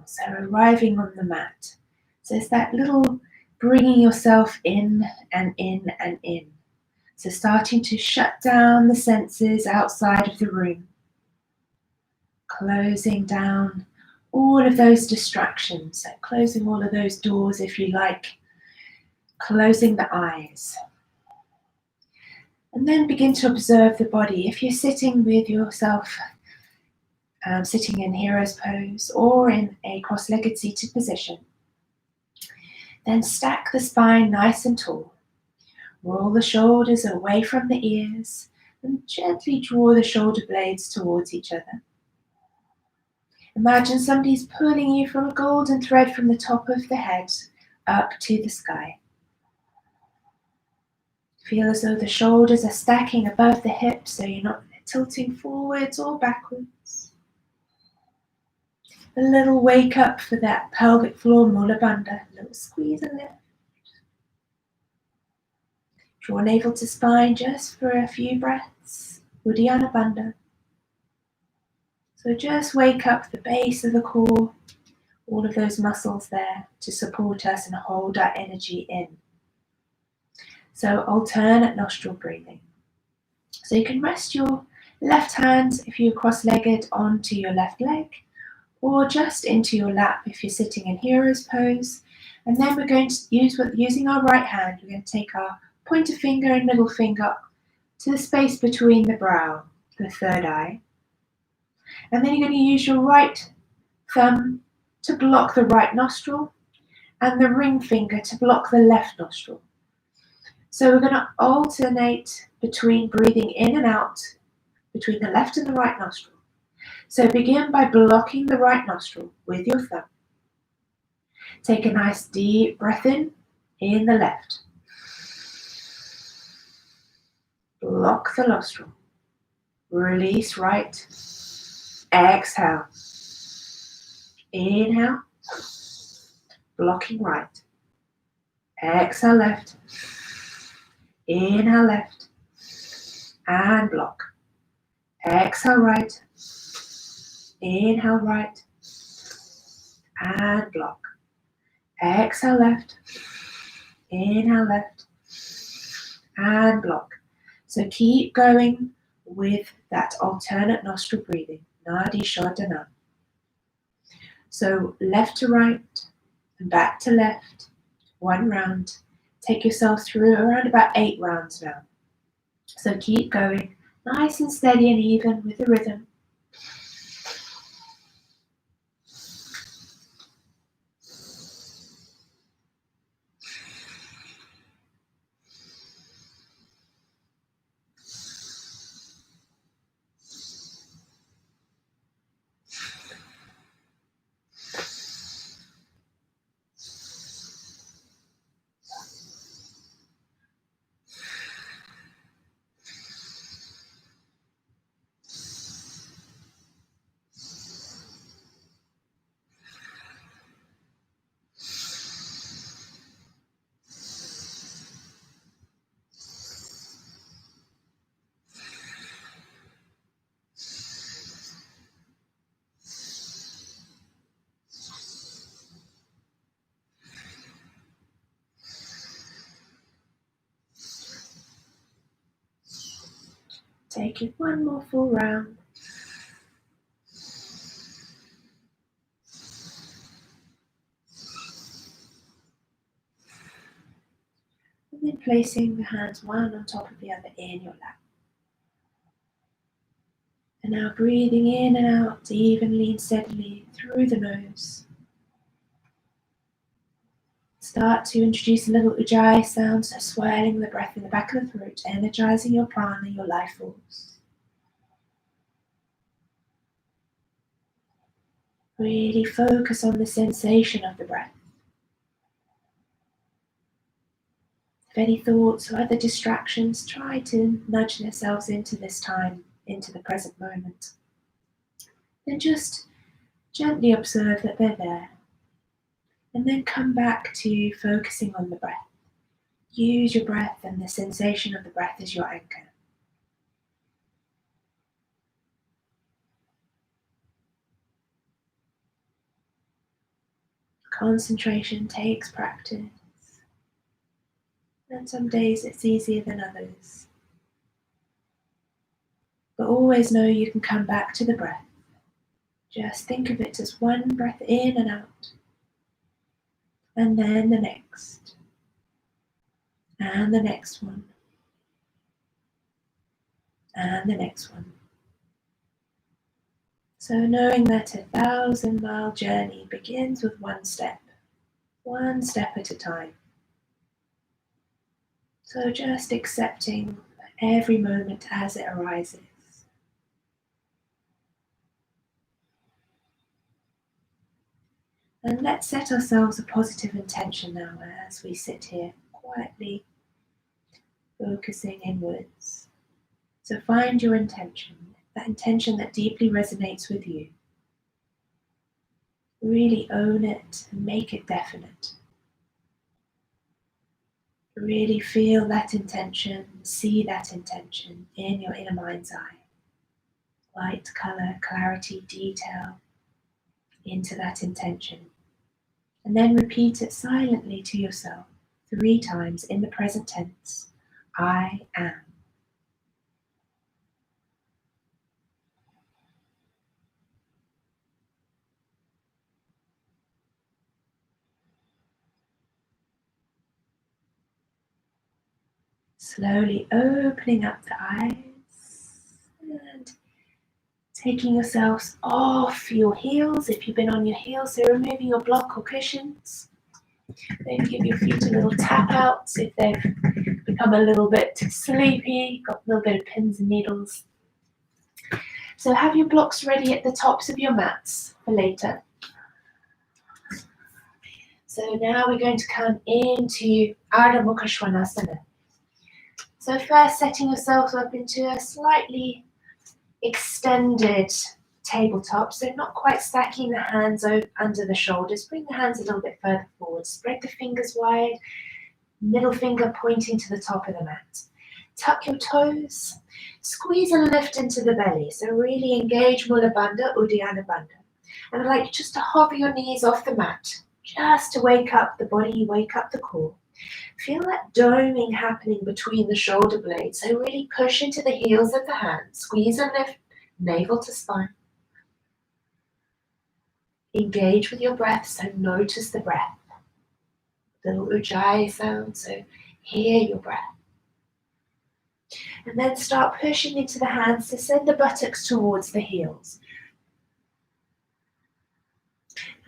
So arriving on the mat. So it's that little bringing yourself in and in and in. So starting to shut down the senses outside of the room. Closing down all of those distractions. So closing all of those doors if you like. Closing the eyes. And then begin to observe the body. If you're sitting with yourself, sitting in hero's pose or in a cross-legged seated position, then stack the spine nice and tall. Roll the shoulders away from the ears and gently draw the shoulder blades towards each other. Imagine somebody's pulling you from a golden thread from the top of the head up to the sky. Feel as though the shoulders are stacking above the hips so you're not tilting forwards or backwards. A little wake up for that pelvic floor mula bandha, a little squeeze and lift. Draw navel to spine just for a few breaths, Uddiyana bandha. So just wake up the base of the core, all of those muscles there to support us and hold our energy in. So alternate nostril breathing. So you can rest your left hand, if you're cross-legged, onto your left leg, or just into your lap if you're sitting in hero's pose. And then we're going to using our right hand, we're going to take our pointer finger and middle finger to the space between the brow, the third eye. And then you're going to use your right thumb to block the right nostril and the ring finger to block the left nostril. So we're going to alternate between breathing in and out between the left and the right nostril. So begin by blocking the right nostril with your thumb. Take a nice deep breath in the left. Block the nostril. Release right. Exhale. Inhale. Blocking right. Exhale left. Inhale left. And block. Exhale right. Inhale right. And block. Exhale left. Inhale left. And block. So keep going with that alternate nostril breathing. Nadi Shodhana. So left to right and back to left. 1 round. Take yourself through around about 8 rounds now. So keep going nice and steady and even with the rhythm. Take it 1 more full round. And then placing the hands one on top of the other in your lap. And now breathing in and out evenly and steadily through the nose. Start to introduce a little ujjayi sound, so swirling the breath in the back of the throat, energizing your prana, your life force. Really focus on the sensation of the breath. If any thoughts or other distractions, try to nudge themselves into this time, into the present moment. Then just gently observe that they're there. And then come back to focusing on the breath. Use your breath and the sensation of the breath as your anchor. Concentration takes practice, and some days it's easier than others. But always know you can come back to the breath. Just think of it as one breath in and out, and then the next, and the next one, and the next one. So knowing that 1,000-mile journey begins with one step at a time. So just accepting every moment as it arises. And let's set ourselves a positive intention now as we sit here quietly focusing inwards. So find your intention, that intention that deeply resonates with you. Really own it and make it definite. Really feel that intention, see that intention in your inner mind's eye. Light, color, clarity, detail into that intention. And then repeat it silently to yourself 3 times in the present tense. I am. Slowly opening up the eyes and taking yourselves off your heels if you've been on your heels, so removing your block or cushions. Maybe give your feet a little tap out if they've become a little bit sleepy, got a little bit of pins and needles. So have your blocks ready at the tops of your mats for later. So now we're going to come into Ardha Mukha Svanasana. So first setting yourself up into a slightly extended tabletop, so not quite stacking the hands under the shoulders. Bring the hands a little bit further forward. Spread the fingers wide, middle finger pointing to the top of the mat. Tuck your toes, squeeze and lift into the belly. So really engage Mula Bandha, Uddiyana Bandha. And I'd like you just to hover your knees off the mat, just to wake up the body, wake up the core. Feel that doming happening between the shoulder blades. So really push into the heels of the hands. Squeeze and lift, navel to spine. Engage with your breath, so notice the breath. Little ujjayi sound, so hear your breath. And then start pushing into the hands to send the buttocks towards the heels.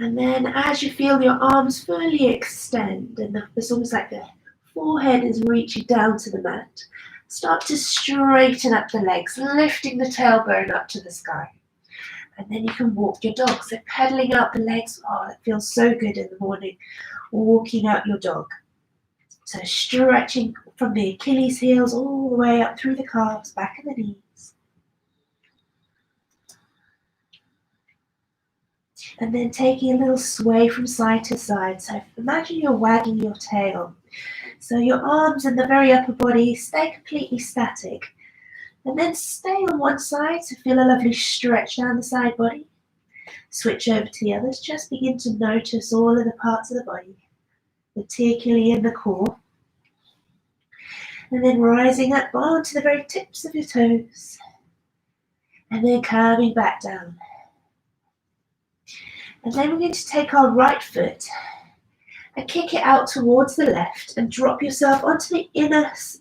And then as you feel your arms fully extend, and it's almost like the forehead is reaching down to the mat, start to straighten up the legs, lifting the tailbone up to the sky. And then you can walk your dog. So pedaling out the legs, oh, that feels so good in the morning, walking out your dog. So stretching from the Achilles heels all the way up through the calves, back of the knees. And then taking a little sway from side to side. So imagine you're wagging your tail. So your arms and the very upper body stay completely static. And then stay on one side, so feel a lovely stretch down the side body. Switch over to the others. Just begin to notice all of the parts of the body, particularly in the core. And then rising up onto the very tips of your toes. And then coming back down. And then we're going to take our right foot and kick it out towards the left and drop yourself onto the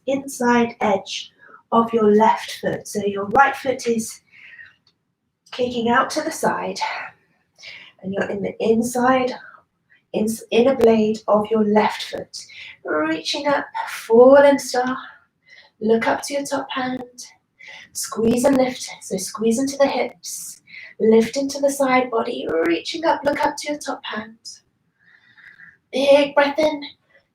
inside edge of your left foot. So your right foot is kicking out to the side and you're in the inner blade of your left foot. Reaching up, fallen star, look up to your top hand, squeeze and lift, so squeeze into the hips, lift into the side body, reaching up, look up to your top hand. Big breath in,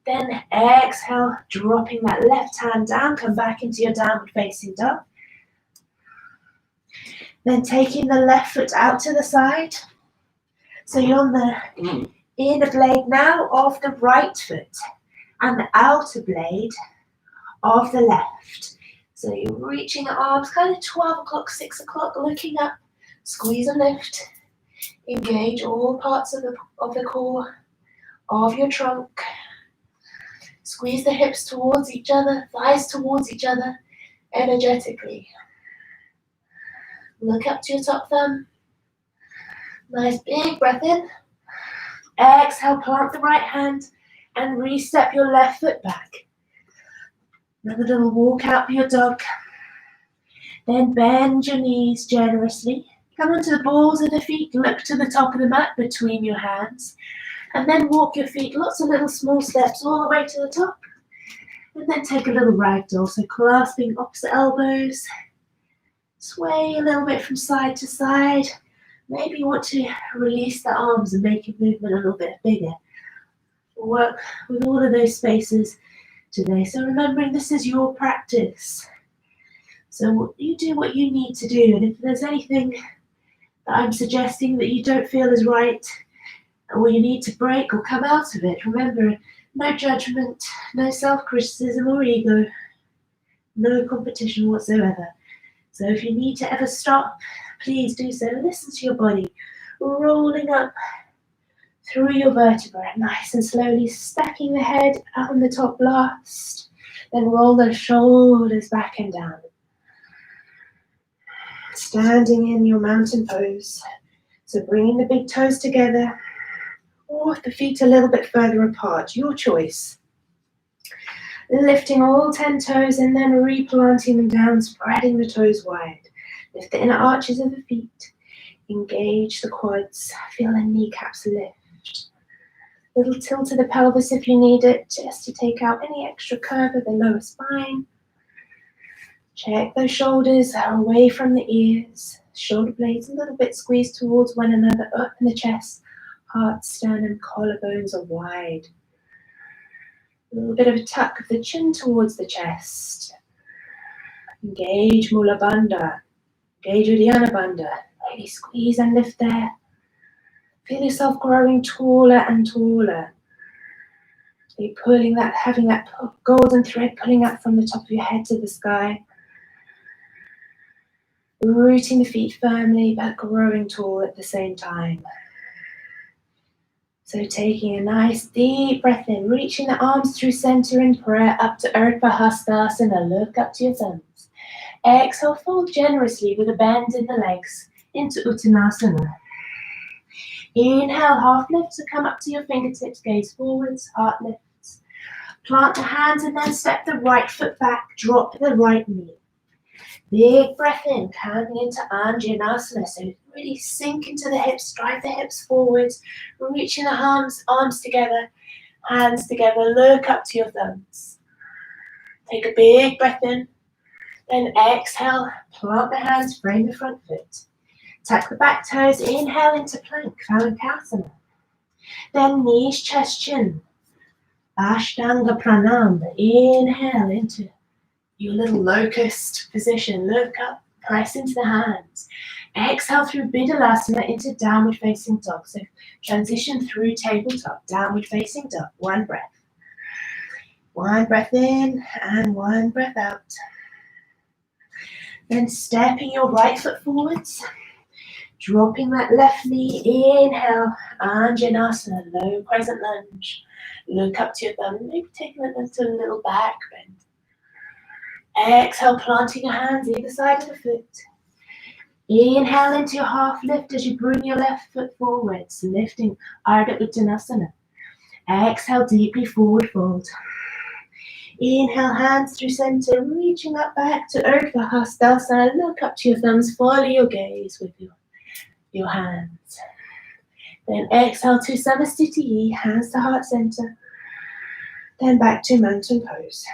then exhale, dropping that left hand down, come back into your downward facing dog. Then taking the left foot out to the side. So you're on the inner blade now of the right foot and the outer blade of the left. So you're reaching arms, kind of 12 o'clock, 6 o'clock, looking up, squeeze and lift. Engage all parts of the core. of your trunk. Squeeze the hips towards each other, thighs towards each other, energetically. Look up to your top thumb. Nice big breath in. Exhale, plant the right hand and re-step your left foot back. Another little walk out for your dog. Then bend your knees generously. Come onto the balls of the feet, look to the top of the mat between your hands. And then walk your feet, lots of little small steps all the way to the top. And then take a little ragdoll, so clasping opposite elbows. Sway a little bit from side to side. Maybe you want to release the arms and make your movement a little bit bigger. We'll work with all of those spaces today. So remembering this is your practice. So you do what you need to do. And if there's anything that I'm suggesting that you don't feel is right, or you need to break or come out of it, remember, no judgment, no self-criticism or ego, no competition whatsoever. So if you need to ever stop, please do so. Listen to your body rolling up through your vertebrae, nice and slowly, stacking the head out on the top last, then roll the shoulders back and down. Standing in your mountain pose. So bringing the big toes together, or the feet a little bit further apart, your choice. Lifting all 10 toes and then replanting them down, spreading the toes wide. Lift the inner arches of the feet. Engage the quads. Feel the kneecaps lift. Little tilt of the pelvis if you need it, just to take out any extra curve of the lower spine. Check those shoulders away from the ears. Shoulder blades a little bit squeezed towards one another, up in the chest. Heart, sternum, collarbones are wide. A little bit of a tuck of the chin towards the chest. Engage Mula Bandha. Engage Uddiyana Bandha. Really squeeze and lift there. Feel yourself growing taller and taller. You're pulling that, having that golden thread pulling out from the top of your head to the sky. Rooting the feet firmly, but growing tall at the same time. So taking a nice deep breath in, reaching the arms through center in prayer up to Urdhva Hastasana. Look up to your thumbs. Exhale, fold generously with a bend in the legs into Uttanasana. Inhale, half lift, so come up to your fingertips, gaze forwards, heart lifts. Plant the hands and then step the right foot back, drop the right knee. Big breath in, coming into Anjanasana. So really sink into the hips, drive the hips forwards, reaching the arms together, hands together, look up to your thumbs. Take a big breath in, then exhale, plant the hands, frame the front foot. Tuck the back toes, inhale into plank, Phalakasana. Then knees, chest, chin. Ashtanga Pranam, inhale into your little locust position. Look up, press into the hands. Exhale through Bidalasana into downward facing dog. So transition through tabletop, downward facing dog. One breath. One breath in and one breath out. Then stepping your right foot forwards. Dropping that left knee. Inhale, Anjanasana, low crescent lunge. Look up to your thumb, maybe taking it into a little back bend. Exhale, planting your hands either side of the foot. Inhale into your half lift as you bring your left foot forwards, lifting Ardha Uttanasana. Exhale, deeply forward fold. Inhale, hands through center, reaching up back to Urdhva Hastasana. Look up to your thumbs, follow your gaze with your hands. Then exhale to Samastiti, hands to heart center. Then back to mountain pose.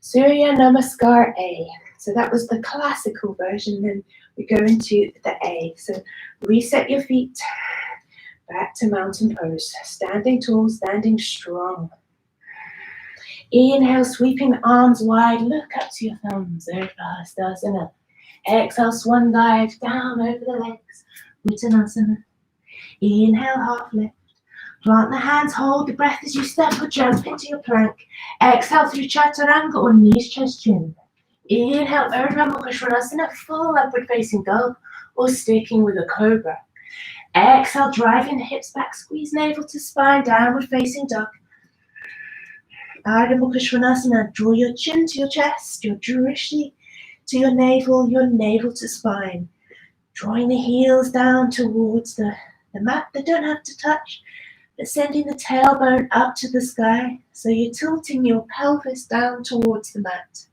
Surya Namaskar A. So that was the classical version. Then we go into the A. So reset your feet. Back to mountain pose. Standing tall, standing strong. Inhale, sweeping the arms wide. Look up to your thumbs. Urdhva Hastasana. Exhale, swan dive down over the legs. Uttanasana. Inhale, half lift. Plant the hands, hold the breath as you step or jump into your plank. Exhale through Chaturanga or knees, chest, chin. Inhale, Urdhva Mukha Svanasana, full upward facing dog or sticking with a cobra. Exhale, driving the hips back, squeeze navel to spine, downward facing dog. Ardha Mukha Svanasana, draw your chin to your chest, your drishti to your navel to spine. Drawing the heels down towards the mat. They don't have to touch, but sending the tailbone up to the sky. So you're tilting your pelvis down towards the mat.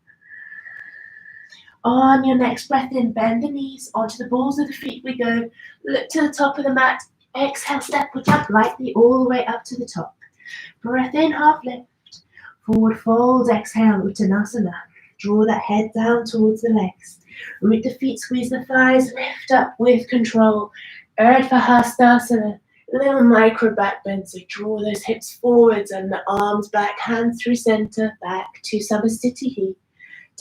On your next breath in, bend the knees onto the balls of the feet we go. Look to the top of the mat. Exhale, step or jump lightly all the way up to the top. Breath in, half lift. Forward fold, exhale, Uttanasana. Draw that head down towards the legs. Root the feet, squeeze the thighs, lift up with control. Urdhva Hastasana, little micro back bend, so draw those hips forwards and the arms back, hands through center, back to Samastitihi,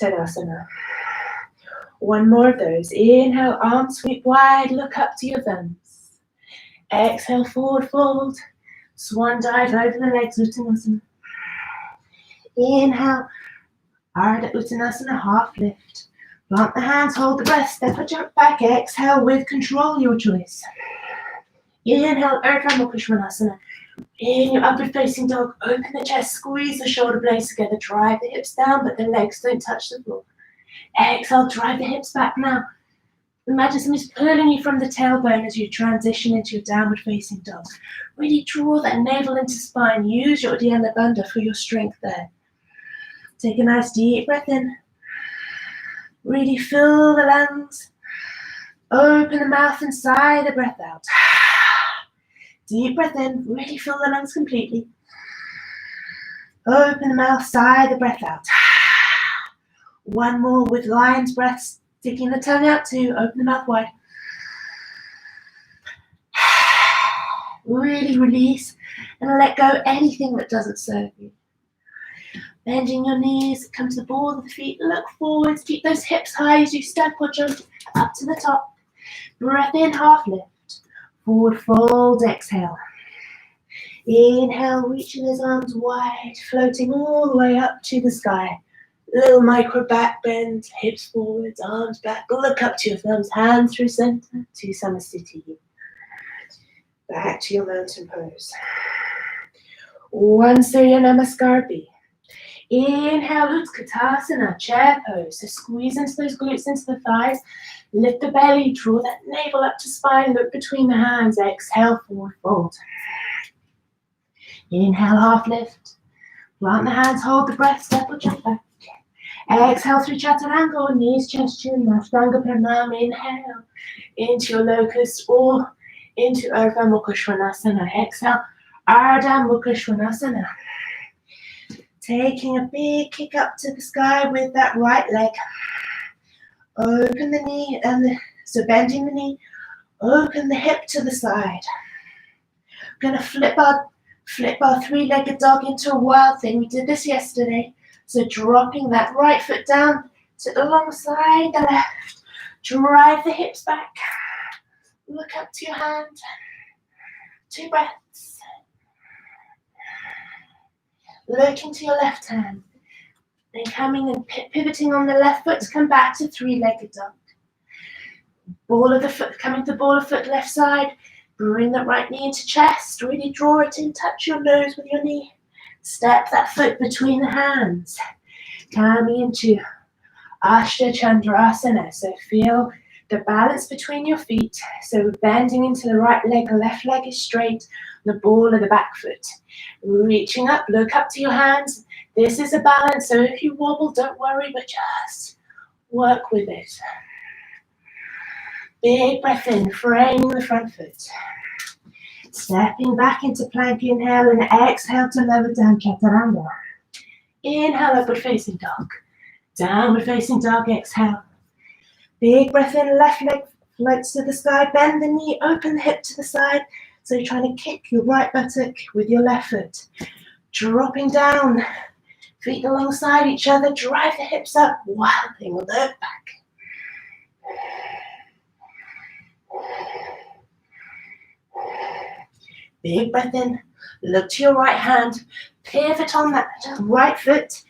Tadasana. One more of those. Inhale, arms sweep wide, look up to your thumbs. Exhale, forward fold, swan dive over the legs, Uttanasana. Inhale, Ardha Uttanasana, half lift. Plant the hands, hold the breath, step or jump back. Exhale with control, your choice. Inhale, Urdhva Mukha Svanasana. In your upward facing dog, open the chest, squeeze the shoulder blades together, drive the hips down, but the legs don't touch the floor. Exhale, drive the hips back now. Imagine somebody's pulling you from the tailbone as you transition into your downward facing dog. Really draw that navel into spine. Use your Uddiyana Bandha for your strength there. Take a nice deep breath in. Really fill the lungs. Open the mouth and sigh the breath out. Deep breath in. Really fill the lungs completely. Open the mouth, sigh the breath out. One more with lion's breath, sticking the tongue out too. Open the mouth wide. Really release and let go anything that doesn't serve you. Bending your knees, come to the ball of the feet, look forwards, keep those hips high as you step or jump up to the top. Breath in, half lift. Forward fold, exhale. Inhale, reaching those arms wide, floating all the way up to the sky. Little micro back bend, hips forwards, arms back. Look up to your thumbs, hands through center to Samastitihi. Back to your mountain pose. One Surya Namaskar. Inhale, Utkatasana, chair pose. So squeeze into those glutes, into the thighs. Lift the belly, draw that navel up to spine, look between the hands. Exhale, forward fold. Inhale, half lift. Plant the hands, hold the breath, step or jump back. Exhale through Chaturanga, knees, chest, chin, Ashtanga Pranam. Inhale into your locust or into Urdhva Mukha Svanasana. Exhale, Ardha Mukha Svanasana. Taking a big kick up to the sky with that right leg. Open the knee, so bending the knee, open the hip to the side. We're going to flip our three-legged dog into a wild thing. We did this yesterday. So dropping that right foot down to alongside the left. Drive the hips back. Look up to your hand. 2 breaths. Looking to your left hand. Then coming and pivoting on the left foot to come back to three-legged dog. Ball of the foot, coming to the ball of foot left side. Bring that right knee into chest. Really draw it in. Touch your nose with your knee. Step that foot between the hands. Coming into Ashta Chandrasana. So feel the balance between your feet. So bending into the right leg, the left leg is straight. The ball of the back foot. Reaching up, look up to your hands. This is a balance. So if you wobble, don't worry, but just work with it. Big breath in, framing the front foot. Stepping back into plank, inhale and exhale to lower down Chaturanga. Inhale, upward facing dog. Downward facing dog, exhale. Big breath in, left leg floats to the sky, bend the knee, open the hip to the side. So you're trying to kick your right buttock with your left foot. Dropping down, feet alongside each other, drive the hips up, wild thing, look back. Big breath in, look to your right hand, pivot on that right foot,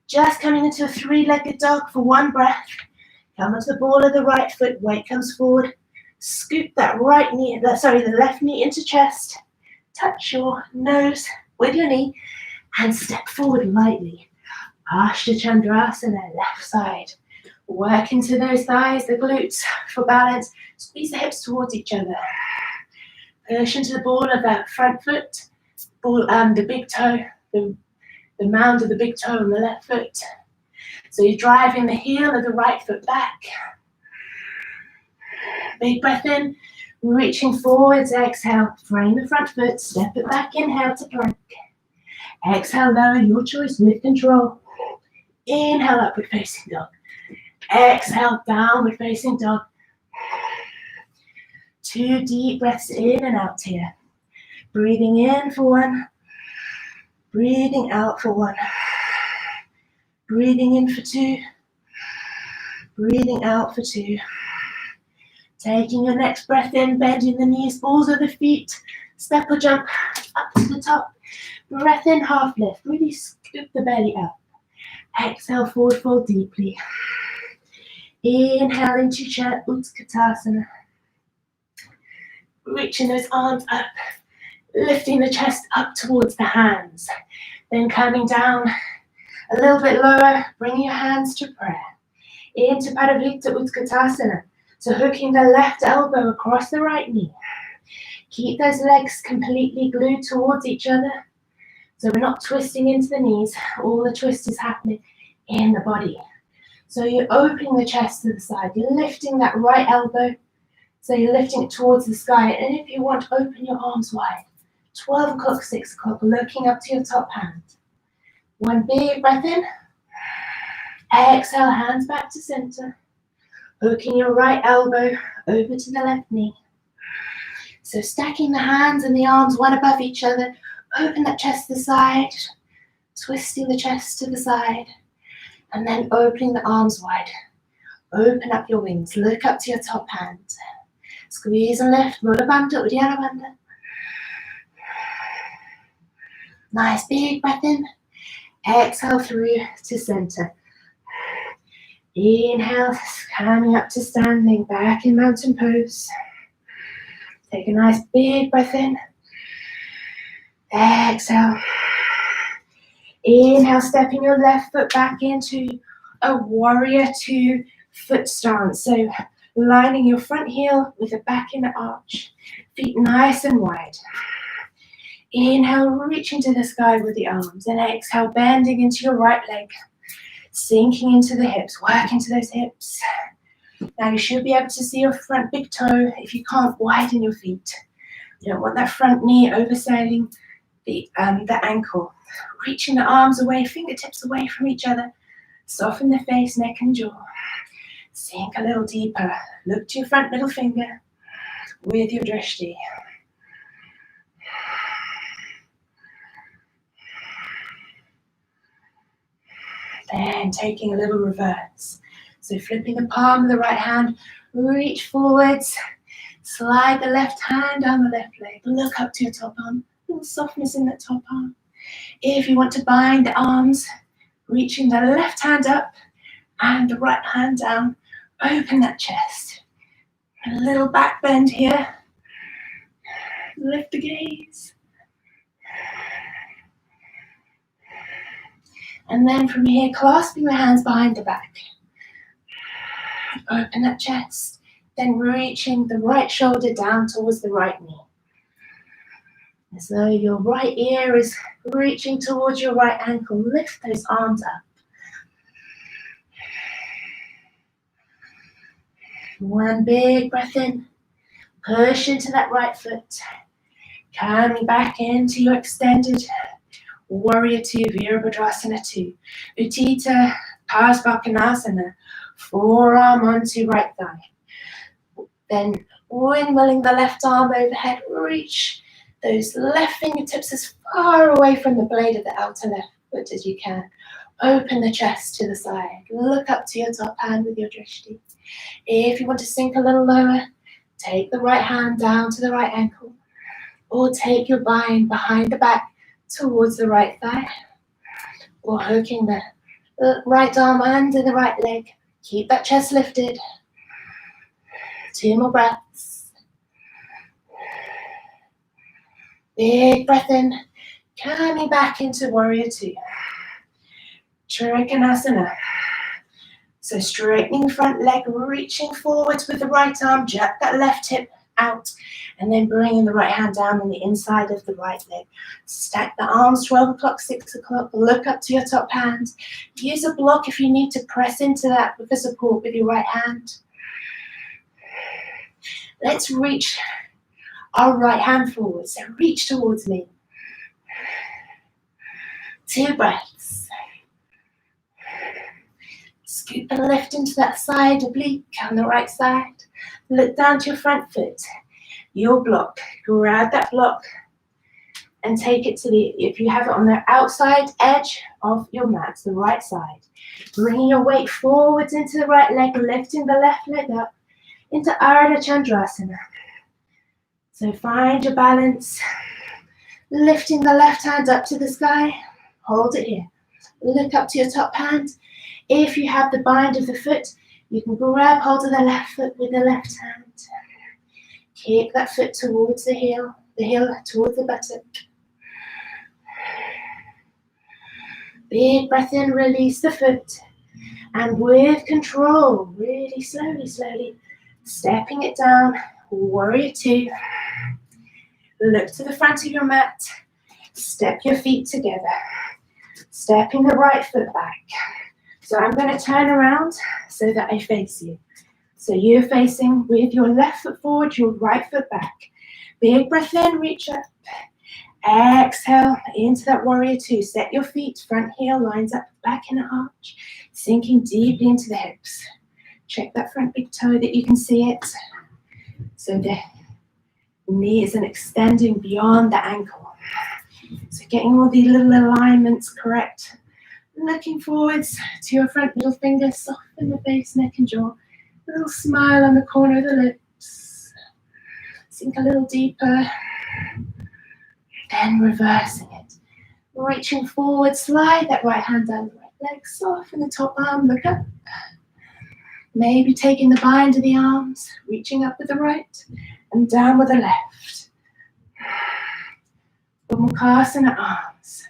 just coming into a three-legged dog for 1 breath. Come onto the ball of the right foot, weight comes forward, Scoop that the left knee into chest. Touch your nose with your knee and step forward lightly. Ashtachandrasana, left side. Work into those thighs, the glutes for balance. Squeeze the hips towards each other. Push into the ball of that front foot. The big toe, the mound of the big toe on the left foot. So you're driving the heel of the right foot back. Big breath in, reaching forwards, exhale, frame the front foot, step it back, inhale to plank. Exhale, lower, your choice, with control. Inhale, upward facing dog. Exhale, downward facing dog. 2 deep breaths in and out here. Breathing in for 1. Breathing out for 1. Breathing in for 2. Breathing out for 2. Taking your next breath in, bending the knees, balls of the feet. Step or jump up to the top. Breath in, half lift. Really scoop the belly up. Exhale, forward fold deeply. Inhale into Utkatasana. Reaching those arms up. Lifting the chest up towards the hands. Then coming down a little bit lower. Bring your hands to prayer. Into Parivrtta Utkatasana. So hooking the left elbow across the right knee. Keep those legs completely glued towards each other. So we're not twisting into the knees. All the twist is happening in the body. So you're opening the chest to the side. You're lifting that right elbow. So you're lifting it towards the sky. And if you want, open your arms wide. 12 o'clock, 6 o'clock, looking up to your top hand. 1 big breath in. Exhale, hands back to center. Hooking your right elbow over to the left knee. So stacking the hands and the arms one above each other. Open that chest to the side. Twisting the chest to the side. And then opening the arms wide. Open up your wings. Look up to your top hand. Squeeze and lift. Mula Bandha, Uddiyana Bandha. Nice big breath in. Exhale through to center. Inhale, coming up to standing, back in mountain pose. Take a nice big breath in. Exhale. Inhale, stepping your left foot back into a warrior 2 foot stance. So lining your front heel with the back in the arch. Feet nice and wide. Inhale, reaching to the sky with the arms. And exhale, bending into your right leg. Sinking into the hips, work into those hips. Now you should be able to see your front big toe. If you can't, widen your feet. You don't want that front knee overselling the ankle. Reaching the arms away, fingertips away from each other. Soften the face, neck and jaw. Sink a little deeper. Look to your front middle finger with your drishti. Then taking a little reverse. So flipping the palm of the right hand, reach forwards, slide the left hand down the left leg, look up to your top arm, a little softness in that top arm. If you want to bind the arms, reaching the left hand up and the right hand down, open that chest. A little back bend here, lift the gaze. And then from here, clasping the hands behind the back. Open that chest. Then reaching the right shoulder down towards the right knee. As though your right ear is reaching towards your right ankle. Lift those arms up. One big breath in. Push into that right foot. Coming back into your extended Warrior 2, Virabhadrasana 2. Utthita Parsvakonasana. Forearm onto right thigh. Then windmilling the left arm overhead. Reach those left fingertips as far away from the blade of the outer left foot as you can. Open the chest to the side. Look up to your top hand with your drishti. If you want to sink a little lower, take the right hand down to the right ankle. Or take your bind behind the back towards the right thigh, or hooking the right arm under the right leg. Keep that chest lifted. 2 more breaths. Big breath in, coming back into warrior two. Trikonasana. So straightening front leg, reaching forwards with the right arm, jerk that left hip out, and then bringing the right hand down on the inside of the right leg. Stack the arms, 12 o'clock, 6 o'clock, look up to your top hand. Use a block if you need to press into that with the support with your right hand. Let's reach our right hand forward, so reach towards me. 2 breaths. Scoop and lift into that side oblique on the right side. Look down to your front foot, your block. Grab that block and take it to the, if you have it on the outside edge of your mat, the right side. Bringing your weight forwards into the right leg, lifting the left leg up into Ardha Chandrasana. So find your balance, lifting the left hand up to the sky. Hold it here. Look up to your top hand. If you have the bind of the foot, you can grab hold of the left foot with the left hand. Kick that foot towards the heel towards the buttock. Big breath in, release the foot. And with control, really slowly, stepping it down, warrior two. Look to the front of your mat. Step your feet together. Stepping the right foot back. So I'm going to turn around so that I face you. So you're facing with your left foot forward, your right foot back. Big breath in, reach up. Exhale into that warrior two. Set your feet, front heel lines up, back in an arch. Sinking deeply into the hips. Check that front big toe that you can see it. So the knee isn't extending beyond the ankle. So getting all these little alignments correct. Looking forwards to your front middle finger, soften the face, neck and jaw. A little smile on the corner of the lips. Sink a little deeper. Then reversing it. Reaching forward, slide that right hand down the right leg, soften the top arm, look up. Maybe taking the bind of the arms, reaching up with the right and down with the left. Mukhasana arms.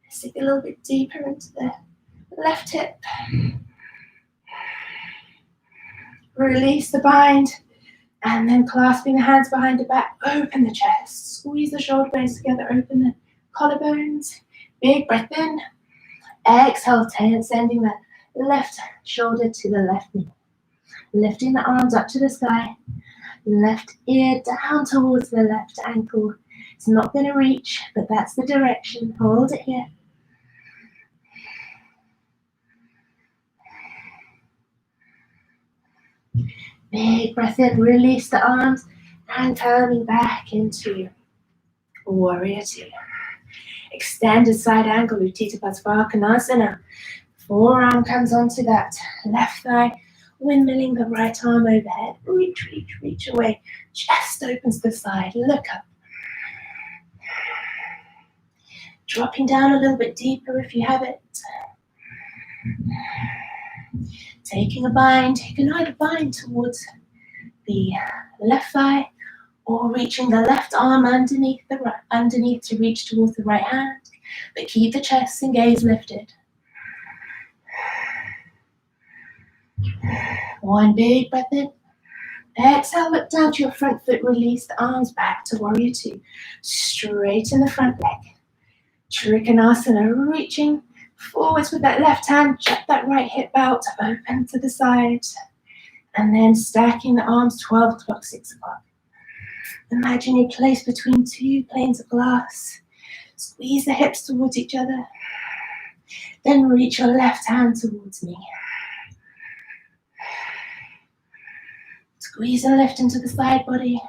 Sink a little bit deeper into the left hip. Release the bind. And then clasping the hands behind the back, open the chest. Squeeze the shoulder blades together, open the collarbones. Big breath in. Exhale, sending the left shoulder to the left knee. Lifting the arms up to the sky. Left ear down towards the left ankle. It's not going to reach, but that's the direction. Hold it here. Big breath in, release the arms, and coming back into warrior two. Extended side angle, Utthita Konasana. Forearm comes onto that left thigh, windmilling the right arm overhead. Reach, reach, reach away. Chest opens to the side, look up. Dropping down a little bit deeper if you have it. Taking a bind, you can either bind towards the left thigh or reaching the left arm underneath to reach towards the right hand, but keep the chest and gaze lifted. One big breath in. Exhale, look down to your front foot, release the arms back to warrior two. Straighten the front leg. Trikonasana, reaching forwards with that left hand, check that right hip out, open to the side. And then stacking the arms, 12 o'clock, 6 o'clock. Imagine you place between two planes of glass. Squeeze the hips towards each other. Then reach your left hand towards me. Squeeze and lift into the side body.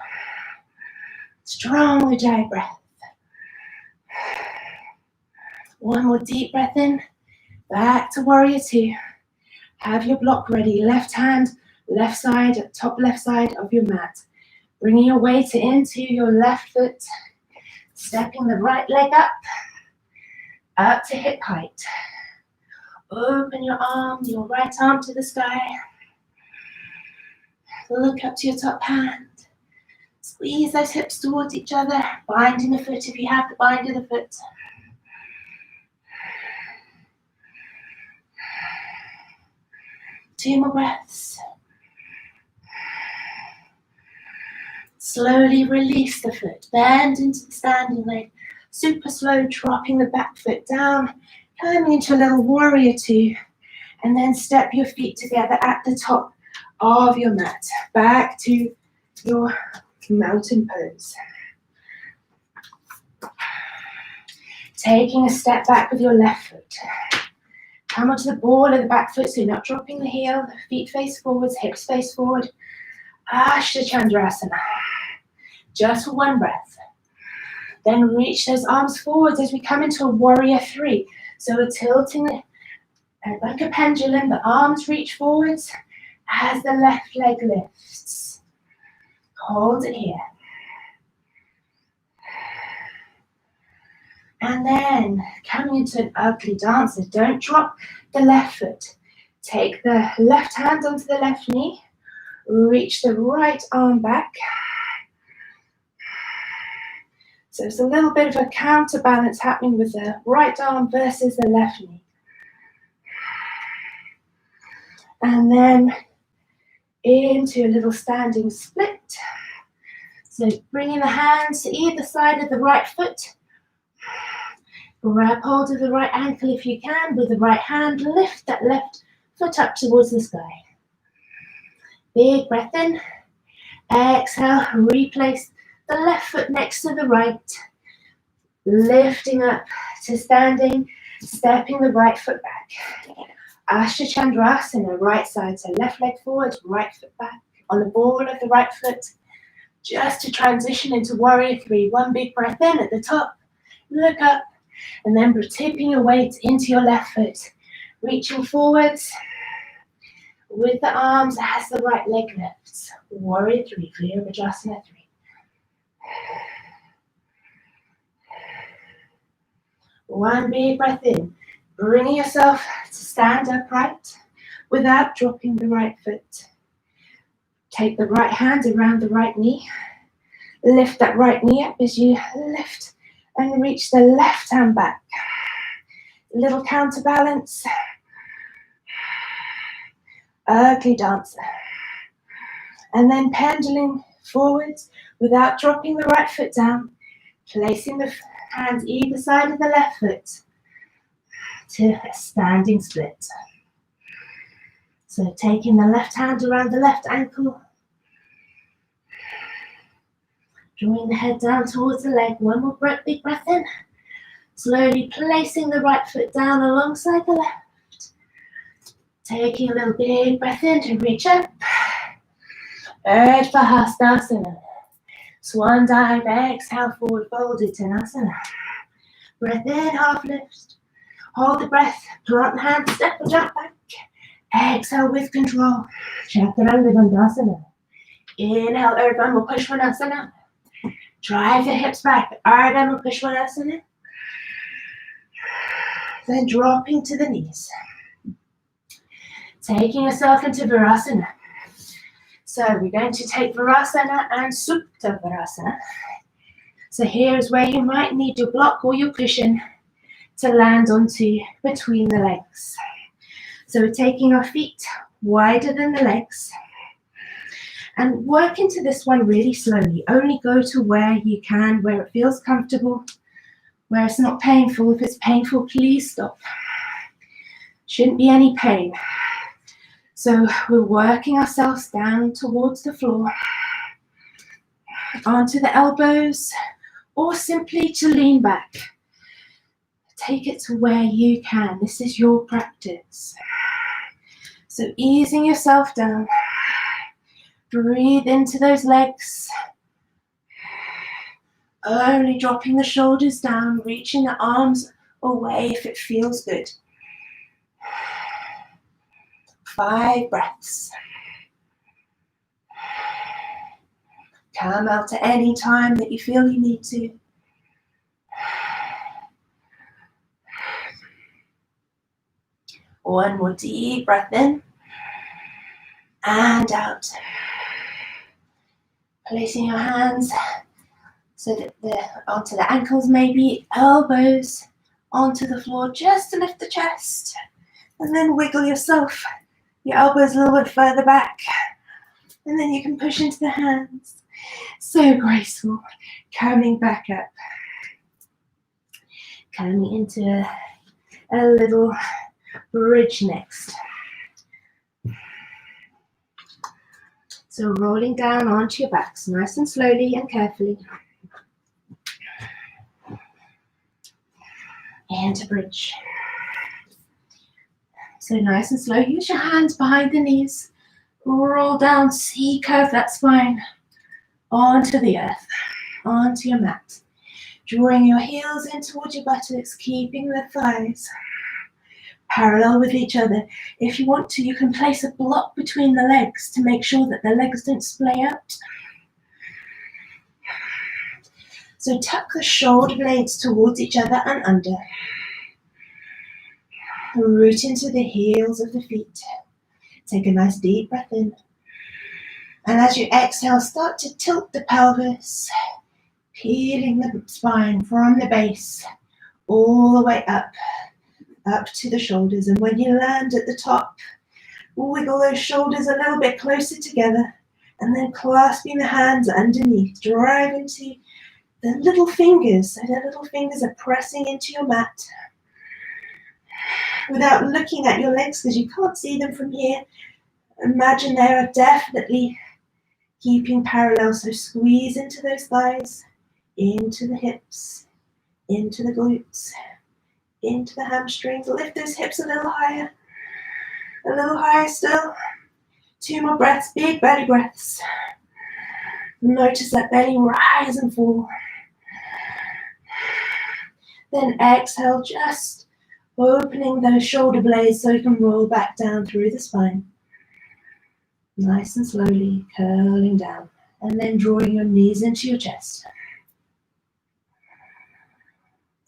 Strong Ujjayi breath. One more deep breath in. Back to warrior two. Have your block ready. Left hand, left side, top left side of your mat. Bringing your weight into your left foot. Stepping the right leg up to hip height. Open your arm, your right arm to the sky. Look up to your top hand. Squeeze those hips towards each other, binding the foot if you have the bind of the foot. Two more breaths. Slowly release the foot, bend into the standing leg. Super slow, dropping the back foot down, coming into a little warrior two, and then step your feet together at the top of your mat, back to your mountain pose. Taking a step back with your left foot. Come onto the ball of the back foot, so you're not dropping the heel, feet face forwards, hips face forward. Chandrasana. Just for one breath. Then reach those arms forwards as we come into a warrior three. So we're tilting like a pendulum, the arms reach forwards as the left leg lifts. Hold it here. And then coming into an ugly dancer, don't drop the left foot. Take the left hand onto the left knee, reach the right arm back. So it's a little bit of a counterbalance happening with the right arm versus the left knee. And then into a little standing split. So bringing the hands to either side of the right foot. Grab hold of the right ankle if you can. With the right hand, lift that left foot up towards the sky. Big breath in. Exhale, replace the left foot next to the right. Lifting up to standing, stepping the right foot back. Chandrasana, right side, so left leg forward, right foot back. On the ball of the right foot, just to transition into warrior three. One big breath in at the top, look up, and then tipping your weight into your left foot. Reaching forwards with the arms as the right leg lifts. Warrior three, Virabhadrasana three. One big breath in, bringing yourself to stand upright without dropping the right foot. Take the right hand around the right knee. Lift that right knee up as you lift and reach the left hand back. Little counterbalance. Ugly dancer. And then pendulum forwards without dropping the right foot down. Placing the hands either side of the left foot to a standing split. So taking the left hand around the left ankle. Drawing the head down towards the leg. One more breath, big breath in. Slowly placing the right foot down alongside the left. Taking a little big breath in to reach up. Urdhva Hastasana. Swan dive, exhale, forward folded Tanasana. Breath in, half lift. Hold the breath, plant hand, step or jump back. Exhale with control. Chaturanga Dandasana. Inhale, Urdhva Mukha Svanasana. Drive the hips back, Ardha Mukha Svanasana. Then dropping to the knees. Taking yourself into Virasana. So we're going to take Virasana and Supta Virasana. So here is where you might need your block or your cushion to land onto between the legs. So we're taking our feet wider than the legs and work into this one really slowly. Only go to where you can, where it feels comfortable, where it's not painful. If it's painful, please stop. Shouldn't be any pain. So we're working ourselves down towards the floor, onto the elbows, or simply to lean back. Take it to where you can. This is your practice. So easing yourself down. Breathe into those legs. Only dropping the shoulders down, reaching the arms away if it feels good. 5 breaths. Come out at any time that you feel you need to. One more deep breath in and out. Placing your hands so that onto the ankles, maybe elbows onto the floor, just to lift the chest. And then wiggle yourself, your elbows a little bit further back. And then you can push into the hands. So graceful. Coming back up. Coming into a little bridge next. So rolling down onto your backs, nice and slowly and carefully. Into bridge. So nice and slow. Use your hands behind the knees. Roll down, C-curve that spine onto the earth, onto your mat. Drawing your heels in towards your buttocks, keeping the thighs parallel with each other. If you want to, you can place a block between the legs to make sure that the legs don't splay out. So tuck the shoulder blades towards each other and under. Root into the heels of the feet. Take a nice deep breath in. And as you exhale, start to tilt the pelvis, peeling the spine from the base all the way up to the shoulders. And when you land at the top, wiggle those shoulders a little bit closer together and then clasping the hands underneath. Drive into the little fingers, so the little fingers are pressing into your mat without looking at your legs because you can't see them from here. Imagine they are definitely keeping parallel, so squeeze into those thighs, into the hips, into the glutes, into the hamstrings. Lift those hips a little higher still. 2 more breaths, big belly breaths. Notice that belly rise and fall. Then exhale, just opening those shoulder blades so you can roll back down through the spine. Nice and slowly curling down. And then drawing your knees into your chest.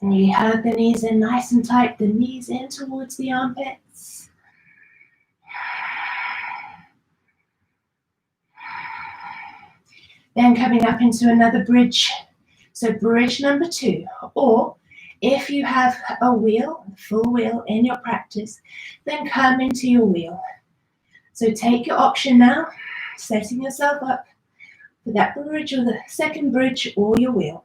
And you hug the knees in nice and tight, the knees in towards the armpits. Then coming up into another bridge. So bridge number 2. Or if you have a wheel, a full wheel in your practice, then come into your wheel. So take your option now, setting yourself up for that bridge or the second bridge or your wheel.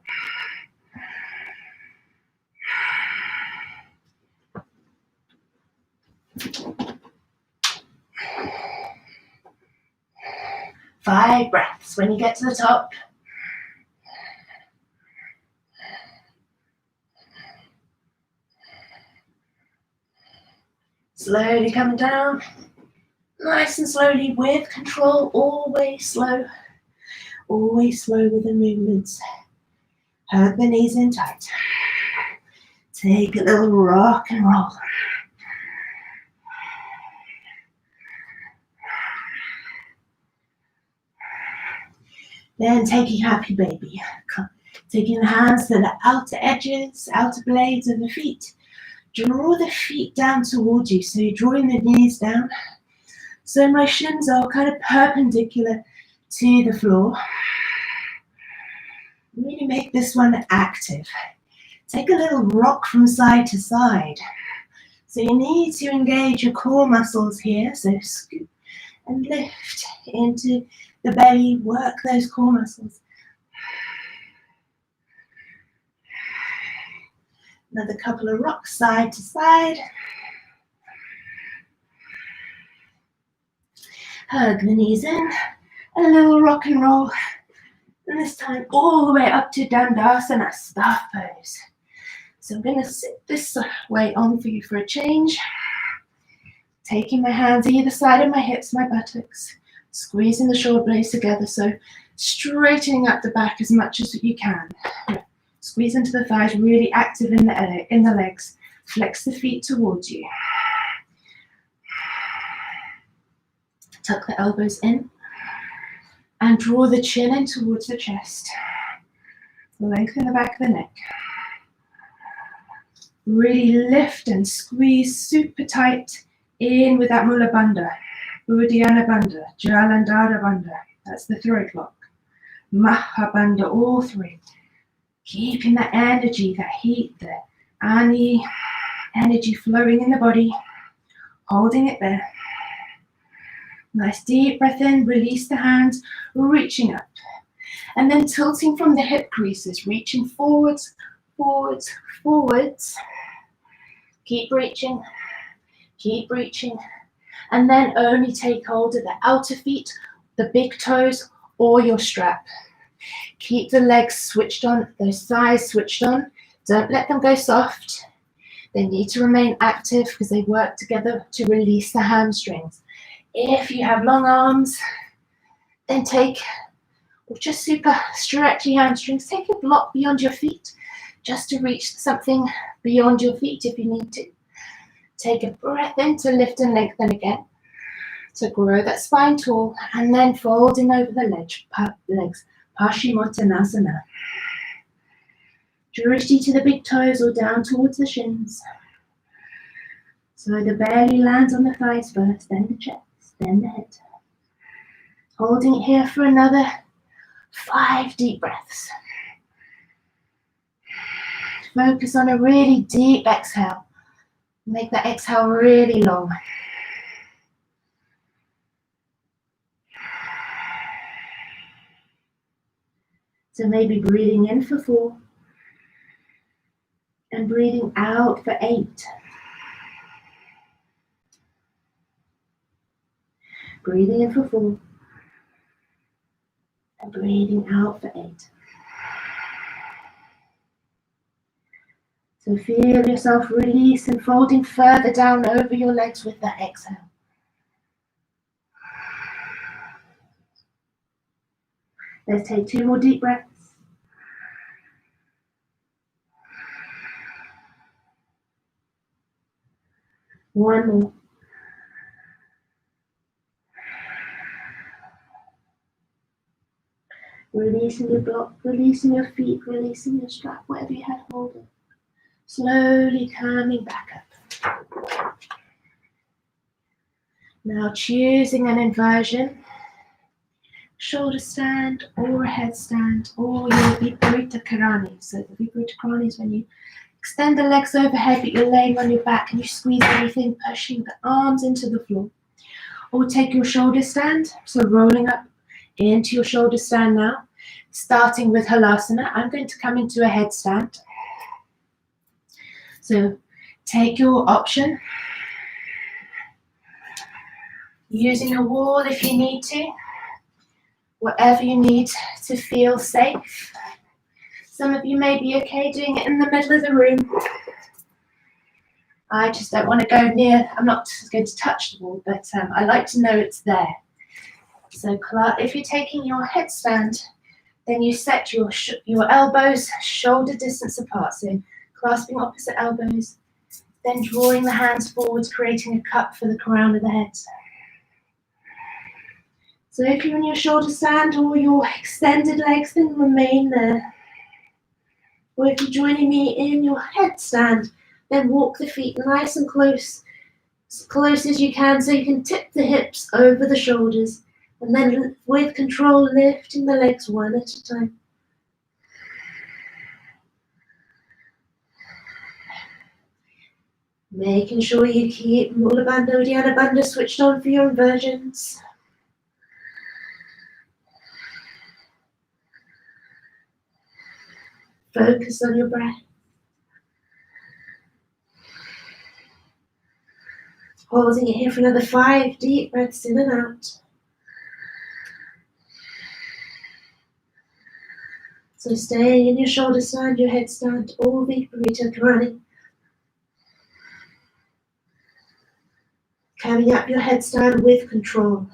Five breaths. When you get to the top, slowly coming down, nice and slowly with control, always slow with the movements. Hug the knees in tight. Take a little rock and roll. Then taking happy baby. Taking the hands to the outer edges, outer blades of the feet. Draw the feet down towards you. So you're drawing the knees down. So my shins are kind of perpendicular to the floor. Really make this one active. Take a little rock from side to side. So you need to engage your core muscles here. So scoop and lift into the belly, work those core muscles. Another couple of rocks side to side. Hug the knees in, a little rock and roll. And this time all the way up to Dandasana, staff pose. So I'm going to sit this way on for you for a change. Taking my hands either side of my hips, my buttocks. Squeezing the shoulder blades together, so straightening up the back as much as you can. Squeeze into the thighs, really active in the legs. Flex the feet towards you. Tuck the elbows in and draw the chin in towards the chest. Lengthen the back of the neck. Really lift and squeeze super tight in with that Mula Bandha. Uddiyana Bandha, Jalandhara Bandha. That's the throat lock. Mahabandha, all three. Keeping that energy, that heat there, and the energy flowing in the body, holding it there. Nice deep breath in, release the hands, reaching up. And then tilting from the hip creases, reaching forwards, forwards, forwards. Keep reaching, and then only take hold of the outer feet, the big toes, or your strap. Keep the legs switched on, those thighs switched on. Don't let them go soft. They need to remain active because they work together to release the hamstrings. If you have long arms, then or just super stretch your hamstrings. Take a block beyond your feet just to reach something beyond your feet if you need to. Take a breath in to lift and lengthen again, to grow that spine tall, and then folding over the legs, Paschimottanasana. Drishti to the big toes or down towards the shins. So the belly lands on the thighs first, then the chest, then the head. Holding it here for another 5 deep breaths. Focus on a really deep exhale. Make that exhale really long. So maybe breathing in for 4 and breathing out for 8. Breathing in for 4 and breathing out for 8. So feel yourself release and folding further down over your legs with that exhale. Let's take 2 more deep breaths. One more. Releasing your block, releasing your feet, releasing your strap, whatever you had hold of. Slowly coming back up. Now choosing an inversion, shoulder stand or a headstand or your Viparita Karani. So the Viparita Karani is when you extend the legs overhead but you're laying on your back and you squeeze everything, pushing the arms into the floor. Or take your shoulder stand, so rolling up into your shoulder stand now. Starting with Halasana, I'm going to come into a headstand. So take your option. Using a wall if you need to. Whatever you need to feel safe. Some of you may be okay doing it in the middle of the room. I just don't want to go near, I'm not going to touch the wall, but I like to know it's there. So if you're taking your headstand, then you set your elbows shoulder distance apart. So clasping opposite elbows, then drawing the hands forwards, creating a cup for the crown of the head. So if you're in your shoulder stand or your extended legs, then remain there. Or if you're joining me in your headstand, then walk the feet nice and close, as close as you can, so you can tip the hips over the shoulders. And then with control, lifting the legs one at a time. Making sure you keep Mula Bandha, Uddiyana Bandha switched on for your inversions. Focus on your breath. Holding it here for another 5 deep breaths in and out. So stay in your shoulder stand, your headstand, or Viparita Karani. Coming up your headstand with control.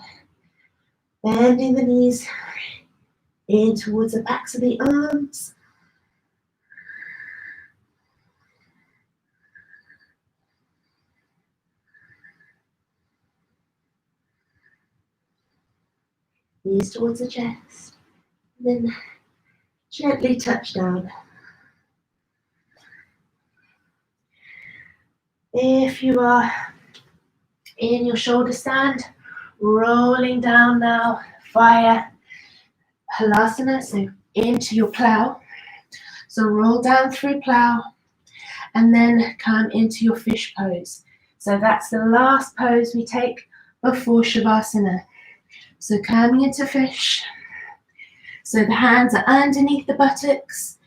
Bending the knees in towards the backs of the arms. Knees towards the chest. Then gently touch down. If you are in your shoulder stand, rolling down now via Halasana, so into your plow. So roll down through plow and then come into your fish pose. So that's the last pose we take before Shavasana. So coming into fish. So the hands are underneath the buttocks.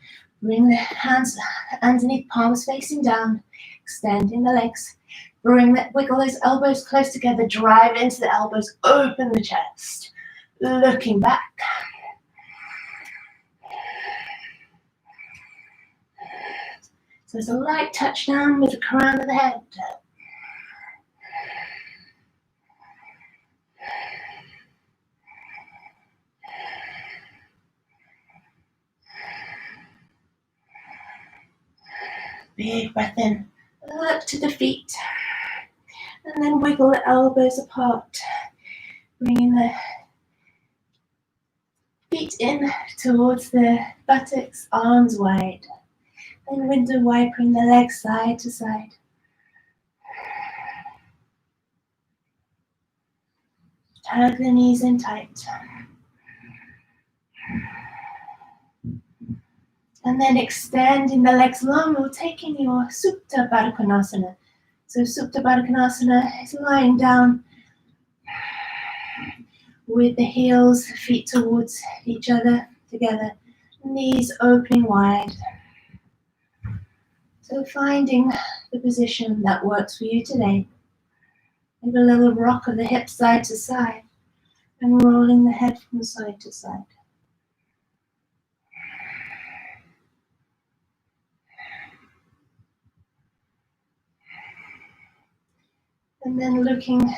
Bring the hands underneath, palms facing down, extending the legs. Wiggle those elbows close together, drive into the elbows, open the chest, looking back. So there's a light touch down with the crown of the head. Big breath in, look to the feet, and then wiggle the elbows apart, bringing the feet in towards the buttocks, arms wide, then window wiping the legs side to side. Tug the knees in tight. And then extending the legs long, we're taking your Supta Baddha Konasana. So Supta Baddha Konasana is lying down with the heels, feet towards each other, together, knees opening wide. So finding the position that works for you today. Maybe a little rock of the hips side to side and rolling the head from side to side. And then looking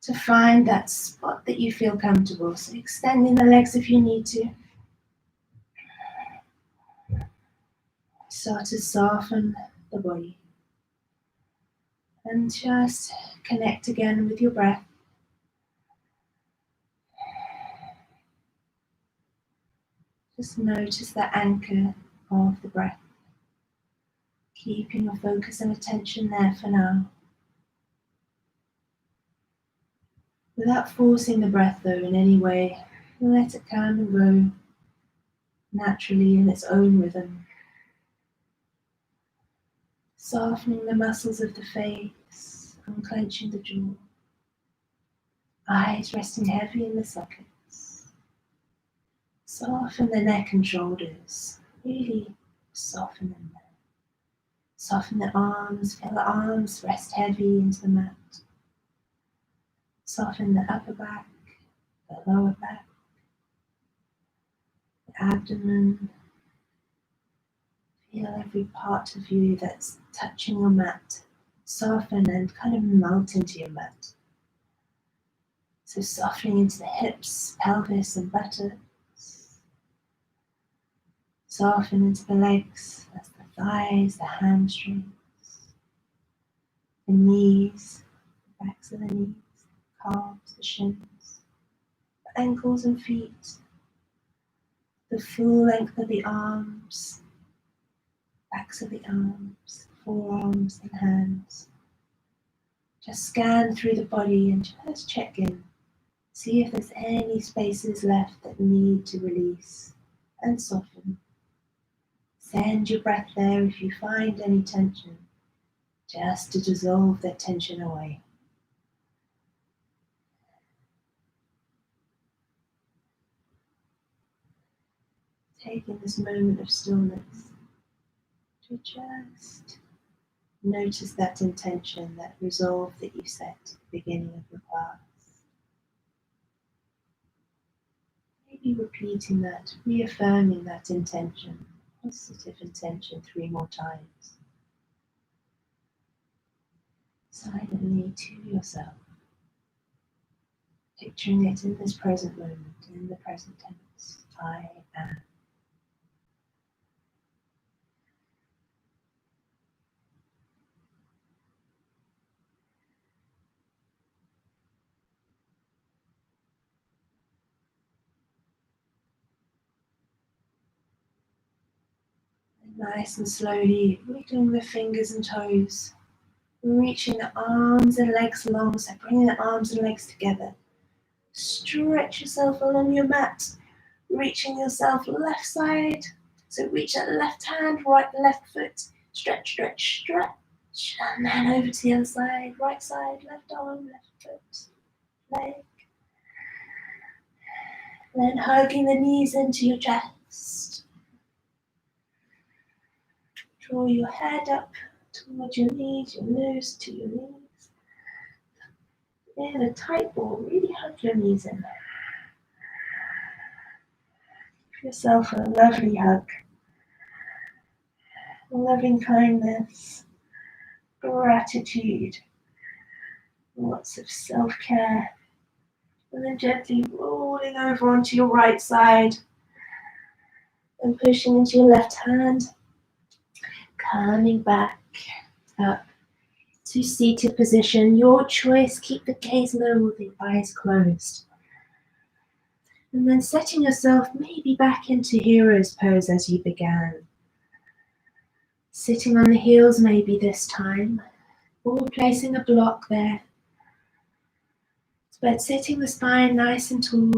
to find that spot that you feel comfortable. So extending the legs if you need to. Start to soften the body. And just connect again with your breath. Just notice the anchor of the breath. Keeping your focus and attention there for now. Without forcing the breath though in any way, let it come and go naturally in its own rhythm. Softening the muscles of the face, unclenching the jaw. Eyes resting heavy in the sockets. Soften the neck and shoulders. Really soften them there. Soften the arms, feel the arms rest heavy into the mat. Soften the upper back, the lower back, the abdomen. Feel every part of you that's touching your mat. Soften and kind of melt into your mat. So softening into the hips, pelvis and buttocks. Soften into the legs, that's the thighs, the hamstrings, the knees, the backs of the knees, the calves, the shins, the ankles and feet, the full length of the arms, backs of the arms, forearms and hands. Just scan through the body and just check in. See if there's any spaces left that need to release and soften. Send your breath there if you find any tension, just to dissolve that tension away. Taking this moment of stillness to just notice that intention, that resolve that you set at the beginning of your class. Maybe repeating that, reaffirming that intention, positive intention 3 more times. Silently to yourself, picturing it in this present moment, in the present tense. I am. Nice and slowly wiggling the fingers and toes, reaching the arms and legs long, so bringing the arms and legs together. Stretch yourself along your mat, reaching yourself left side. So reach that left hand, right left foot, stretch, stretch, stretch, and then over to the other side, right side, left arm, left foot, leg. Then hugging the knees into your chest. Draw your head up towards your knees, your nose to your knees. In a tight ball, really hug your knees in. Give yourself a lovely hug. Loving kindness, gratitude, lots of self-care. And then gently rolling over onto your right side and pushing into your left hand. Coming back up to seated position. Your choice, keep the gaze low with the eyes closed. And then setting yourself maybe back into hero's pose as you began. Sitting on the heels maybe this time, or placing a block there. But sitting the spine nice and tall,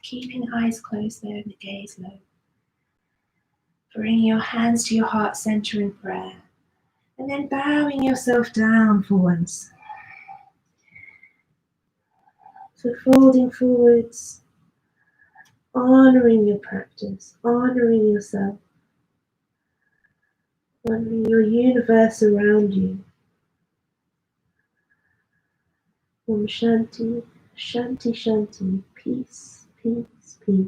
keeping eyes closed there and the gaze low. Bringing your hands to your heart center in prayer. And then bowing yourself down for once. So folding forwards, honoring your practice, honoring yourself, honoring your universe around you. Om Shanti, Shanti, Shanti, peace, peace, peace.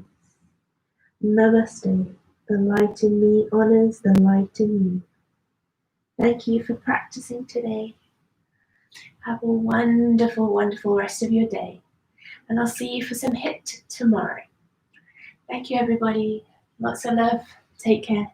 Namaste, the light in me honors the light in you. Thank you for practicing today. Have a wonderful, wonderful rest of your day. And I'll see you for some HIIT tomorrow. Thank you, everybody. Lots of love. Take care.